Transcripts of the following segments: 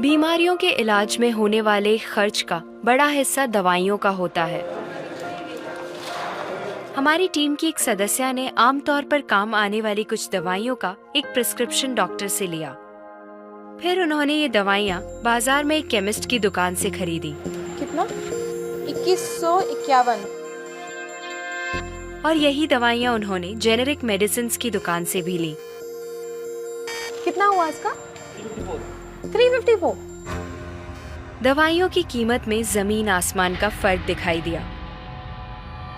बीमारियों के इलाज में होने वाले खर्च का बड़ा हिस्सा दवाइयों का होता है। हमारी टीम की एक सदस्य ने आमतौर पर काम आने वाली कुछ दवाइयों का एक प्रिस्क्रिप्शन डॉक्टर से लिया। फिर उन्होंने ये दवाइयाँ बाजार में एक केमिस्ट की दुकान से खरीदी। कितना? 2151। और यही दवाइयाँ उन्होंने जेनेरिक मेडिसिन्स की दुकान से भी ली। कितना हुआ इसका? 354। दवाइयों की कीमत में जमीन आसमान का फर्क दिखाई दिया।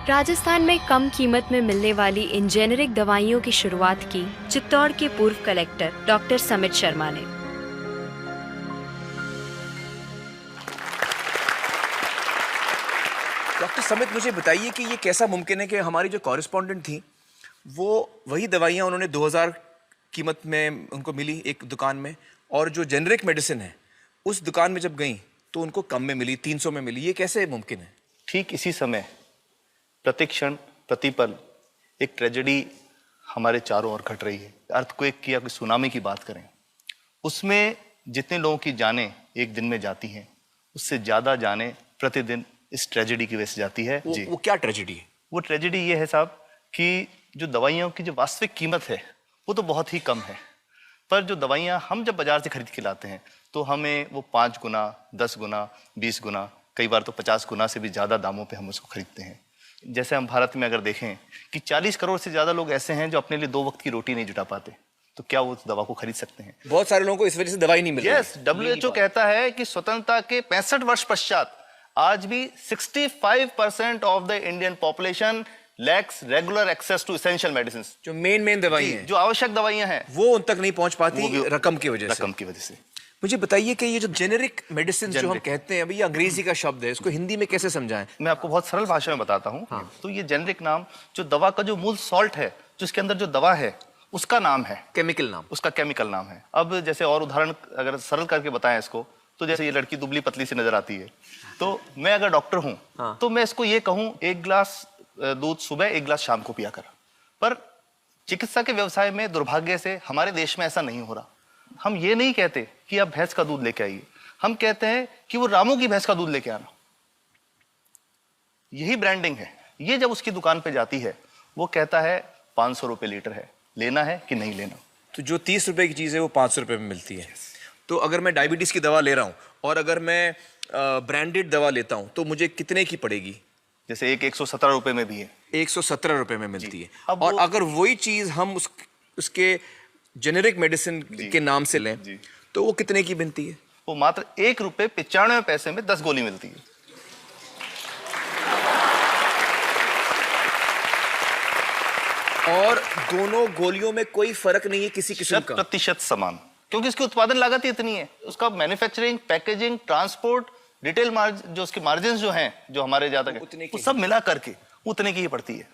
राजस्थान में कम कीमत में मिलने वाली इन जेनेरिक दवाइयों की शुरुआत की चित्तौड़ के पूर्व कलेक्टर डॉक्टर समित शर्मा ने। डॉक्टर समित, मुझे बताइए कि ये कैसा मुमकिन है कि हमारी जो कॉरेस्पॉन्डेंट थी वो वही दवाइयाँ उन्होंने 2000 कीमत में उनको मिली एक दुकान में, और जो जेनेरिक मेडिसिन है उस दुकान में जब गई तो उनको कम में मिली, 300 में मिली। ये कैसे मुमकिन है? ठीक इसी समय प्रतिक्षण प्रतिपल एक ट्रेजेडी हमारे चारों ओर घट रही है। अर्थक्वेक की या कोई सुनामी की बात करें, उसमें जितने लोगों की जानें एक दिन में जाती हैं, उससे ज़्यादा जानें प्रतिदिन इस ट्रेजेडी की वजह से जाती है। वो क्या ट्रेजेडी है? वो ट्रेजेडी ये है साहब कि जो दवाइयों की जो वास्तविक कीमत है वो तो बहुत ही कम है, पर जो दवाइयाँ हम जब बाजार से खरीद के लाते हैं तो हमें वो 5 गुना, 10 गुना, 20 गुना, कई बार तो 50 गुना से भी ज़्यादा दामों पे हम उसको खरीदते हैं। जैसे हम भारत में अगर देखें कि 40 करोड़ से ज़्यादा लोग ऐसे हैं जो अपने लिए 2 वक्त की रोटी नहीं जुटा पाते, तो क्या वो उस दवा को खरीद सकते हैं? बहुत सारे लोगों को इस वजह से दवाई नहीं मिल रही। यस, WHO कहता है कि स्वतंत्रता के 65 वर्ष पश्चात आज भी 65% of the Indian population lacks regular access to essential medicine. जो मेन दवाई हैं, जो आवश्यक दवाइयां हैं, वो उन तक नहीं पहुंच पाती रकम की वजह से। मुझे बताइए कि ये जो जेनेरिक मेडिसिन जो हम कहते हैं, अभी ये अंग्रेजी का शब्द है, इसको हिंदी में कैसे समझाएं? मैं आपको बहुत सरल भाषा में बताता हूँ। हाँ। तो ये जेनेरिक नाम जो दवा का जो मूल सॉल्ट है, जो इसके अंदर जो दवा है उसका नाम है, केमिकल नाम, उसका केमिकल नाम है। अब जैसे और उदाहरण अगर सरल करके बताएं इसको, तो जैसे ये लड़की दुबली पतली सी नजर आती है, तो मैं अगर डॉक्टर हूं हाँ। तो मैं इसको ये कहूं 1 गिलास दूध सुबह 1 गिलास शाम को पिया कर। पर चिकित्सा के व्यवसाय में दुर्भाग्य से हमारे देश में ऐसा नहीं हो रहा। हम ये नहीं कहते कि आप भैंस का दूध लेके आइए, हम कहते हैं कि वो रामू की भैंस का दूध लेके आना। यही ब्रांडिंग है। ये जब उसकी दुकान पे जाती है वो कहता है 500 रुपए लीटर है, लेना है कि नहीं लेना। तो जो 30 रुपए की चीज है वो 500 रुपए में मिलती है। तो अगर मैं डायबिटीज की दवा ले रहा हूँ और अगर मैं ब्रांडेड दवा लेता हूँ तो मुझे कितने की पड़ेगी? जैसे एक 117 रुपए में भी है, 117 रुपए में मिलती है। अब और अगर वही चीज हम उसके जेनेरिक मेडिसिन के नाम से लें तो वो कितने की बनती है? वो मात्र 1 रुपए 95 पैसे में 10 गोली मिलती है। और दोनों गोलियों में कोई फर्क नहीं है किसी किस्म का? 100% समान, क्योंकि इसकी उत्पादन लागत ही इतनी है। उसका मैन्युफैक्चरिंग, पैकेजिंग, ट्रांसपोर्ट, रिटेल जो उसके मार्जिन जो हैं, जो हमारे ज्यादा वो सब मिला करके उतने की ही पड़ती है।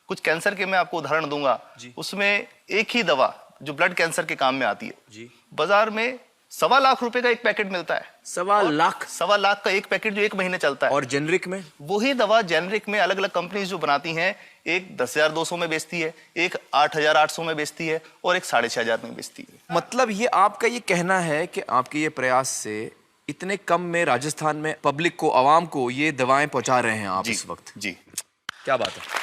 कुछ कैंसर के मैं आपको उदाहरण दूंगा, उसमें एक ही दवा जो ब्लड कैंसर के काम में आती है, बाजार में 1.25 लाख रुपए का एक पैकेट मिलता है। 1.25 लाख का एक पैकेट जो 1 महीने चलता है। और जेनरिक में वही दवा जेनरिक में अलग अलग कंपनीज जो बनाती हैं, एक 10,200 में बेचती है, एक 8,800 में बेचती है और एक 6,500 में बेचती है। मतलब ये आपका ये कहना है कि आपके ये प्रयास से इतने कम में राजस्थान में पब्लिक को, आवाम को ये दवाएं पहुंचा रहे हैं आप इस वक्त? जी, क्या बात है।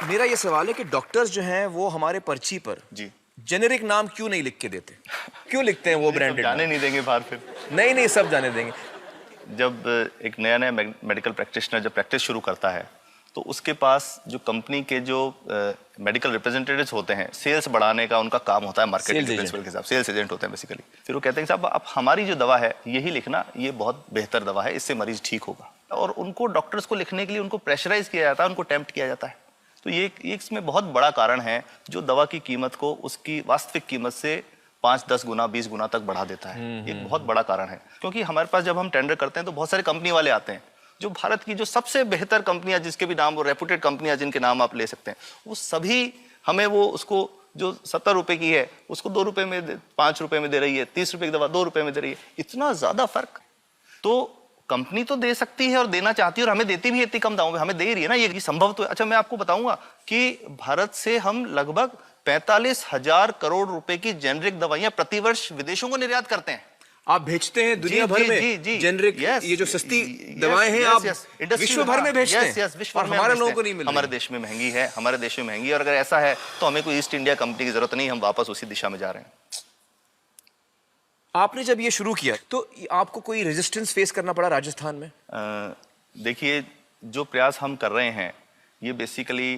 मेरा ये सवाल है कि डॉक्टर्स जो हैं वो हमारे पर्ची पर जी जेनेरिक नाम क्यों नहीं लिख के देते? क्यों लिखते हैं वो ब्रांडेड? जाने नहीं देंगे बाहर फिर? नहीं, सब जाने देंगे। जब एक नया मेडिकल प्रैक्टिशनर जब प्रैक्टिस शुरू करता है तो उसके पास जो कंपनी के जो मेडिकल रिप्रेजेंटेटिव्स होते हैं, सेल्स बढ़ाने का उनका काम होता है, मार्केटिंग प्रिंसिपल के हिसाब से सेल्स एजेंट होते हैं बेसिकली। फिर वो कहते हैं कि साहब आप हमारी जो दवा है यही लिखना, ये बहुत बेहतर दवा है, इससे मरीज ठीक होगा। और उनको डॉक्टर्स को लिखने के लिए उनको प्रेशराइज किया जाता है, उनको टेम्प्ट किया जाता है। तो ये इसमें बहुत बड़ा कारण है जो दवा की कीमत को उसकी वास्तविक कीमत से 5, 10 गुना, 20 गुना तक बढ़ा देता है। एक बहुत बड़ा कारण है, क्योंकि हमारे पास जब हम टेंडर करते हैं तो बहुत सारे कंपनी वाले आते हैं, जो भारत की जो सबसे बेहतर कंपनियां, जिसके भी नाम, वो रेपुटेड कंपनियां जिनके नाम आप ले सकते हैं, वो सभी हमें वो उसको जो 70 रुपए की है उसको 2 रुपए में, 5 रुपए में दे रही है, 30 रुपए की दवा 2 रुपए में दे रही है। इतना ज्यादा फर्क। तो कंपनी तो दे सकती है और देना चाहती है और हमें देती भी है इतनी कम दामों में, हमें दे रही है ना, ये संभव तो है। अच्छा, मैं आपको बताऊंगा कि भारत से हम लगभग 45,000 करोड़ रुपए की जेनरिक दवाइयां प्रतिवर्ष विदेशों को निर्यात करते हैं। आप भेजते हैं दुनिया भर में जेनरिक, ये जो सस्ती दवाएं हैं आप विश्व भर में भेजते हैं, और हमारे लोगों को नहीं मिल रही। हमारे देश में महंगी है, हमारे देश में महंगी है, और अगर ऐसा है तो हमें कोई ईस्ट इंडिया कंपनी की जरूरत नहीं, हम वापस उसी दिशा में जा रहे हैं। आपने जब ये शुरू किया तो आपको कोई रेजिस्टेंस फेस करना पड़ा राजस्थान में? देखिए, जो प्रयास हम कर रहे हैं ये बेसिकली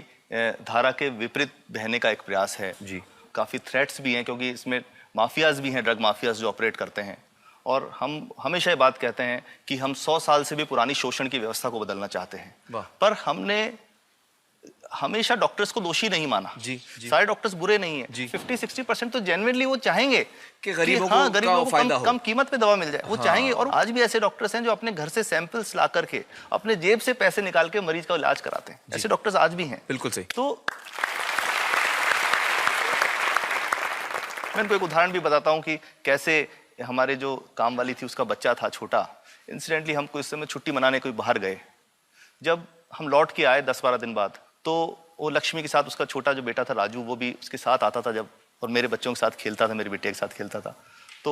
धारा के विपरीत बहने का एक प्रयास है जी। काफी थ्रेट्स भी हैं, क्योंकि इसमें माफियाज भी हैं, ड्रग माफियाज जो ऑपरेट करते हैं, और हम हमेशा ये बात कहते हैं कि हम 100 साल से भी पुरानी शोषण की व्यवस्था को बदलना चाहते हैं, पर हमने हमेशा डॉक्टर्स को दोषी नहीं माना। जी। सारे डॉक्टर्स बुरे नहीं है, 50-60% तो जेन्युइनली वो चाहेंगे कि गरीबों को कम कीमत पे दवा मिल जाए, वो चाहेंगे। और आज भी ऐसे डॉक्टर्स हैं जो अपने घर से सैंपल्स ला करके अपने जेब से पैसे निकाल के मरीज का इलाज कराते हैं, ऐसे डॉक्टर्स आज भी हैं। बिल्कुल सही। तो मैं इनको एक उदाहरण भी बताता हूँ कि कैसे हमारे जो काम वाली थी उसका बच्चा था छोटा, इंसिडेंटली हम कोई समय छुट्टी मनाने कोई बाहर गए, जब हम लौट के आए 10-12 दिन बाद, तो वो लक्ष्मी के साथ उसका छोटा जो बेटा था राजू, वो भी उसके साथ आता था जब, और मेरे बच्चों के साथ खेलता था, मेरे बेटे के साथ खेलता था। तो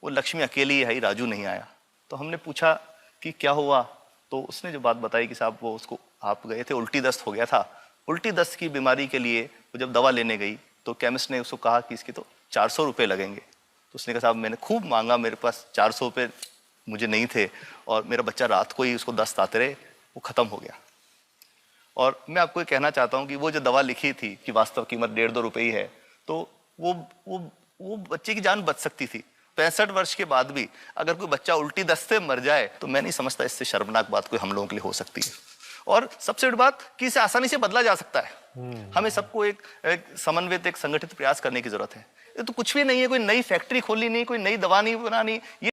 वो लक्ष्मी अकेली है, राजू नहीं आया। तो हमने पूछा कि क्या हुआ, तो उसने जो बात बताई कि साहब वो उसको, आप गए थे, उल्टी दस्त हो गया था। उल्टी दस्त की बीमारी के लिए वो जब दवा लेने गई तो केमिस्ट ने उसको कहा कि इसके तो 400 रुपये लगेंगे। तो उसने कहा साहब मैंने खूब मांगा, मेरे पास 400 रुपये मुझे नहीं थे, और मेरा बच्चा रात को ही उसको दस्त आते रहे, वो ख़त्म हो गया। और मैं आपको ये कहना चाहता हूँ कि वो जो दवा लिखी थी कि वास्तव कीमत 1.5-2 रुपये ही है, तो वो बच्चे की जान बच सकती थी। 65 वर्ष के बाद भी अगर कोई बच्चा उल्टी दस्त से मर जाए तो मैं नहीं समझता इससे शर्मनाक बात कोई हम लोगों के लिए हो सकती है। और सबसे बड़ी बात कि इसे आसानी से बदला जा सकता है। हमें सबको एक समन्वित, एक संगठित प्रयास करने की जरूरत है। ये तो कुछ भी नहीं है, कोई नई फैक्ट्री खोलनी नहीं, कोई नई दवा नहीं बनानी, ये